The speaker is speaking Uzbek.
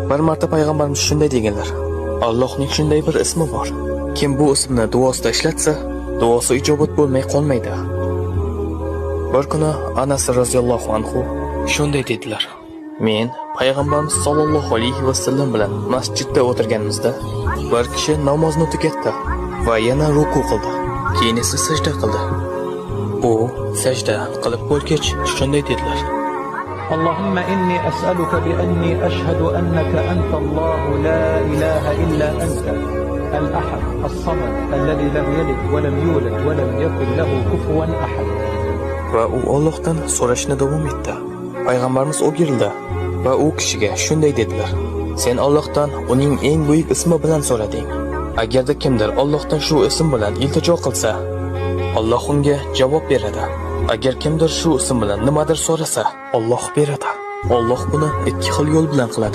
Bir marta payg'ambarimiz shunday deganlar: Allohning shunday bir ismi bor. Kim bu ismni duosida ishlatsa, duosi ijobat bo'lmay qolmaydi. Bir kuni Anas roziyallohu anhu shunday dedilar: Men payg'ambarimiz sollallohu alayhi vasallam bilan masjidda o'tirganimizda bir kishi namozni tugatdi va yana ruku qildi. Keyin esa sajda qildi. U sajda qilib bo'lgach shunday dedilar: اللهم إني أسألك بأني أشهد أنك أنت الله لا إله إلا أنت الأحد الصمد الذي لم يلد ولم يولد ولم يكن له كفوا أحد. Va u Allohdan so'rashni davom etdi. Payg'ambarimiz o'girildi va u kishiga shunday dedilar: Sen Allohdan uning eng buyuk ismi bilan so'rading. Agarda kimdir Allohdan shu ism bilan iltijo qilsa, Alloh unga javob beradi. Agar kimdir shu ism bilan nimadir so'rasa, Alloh beradi. Alloh buni ikki xil yo'l bilan qiladi.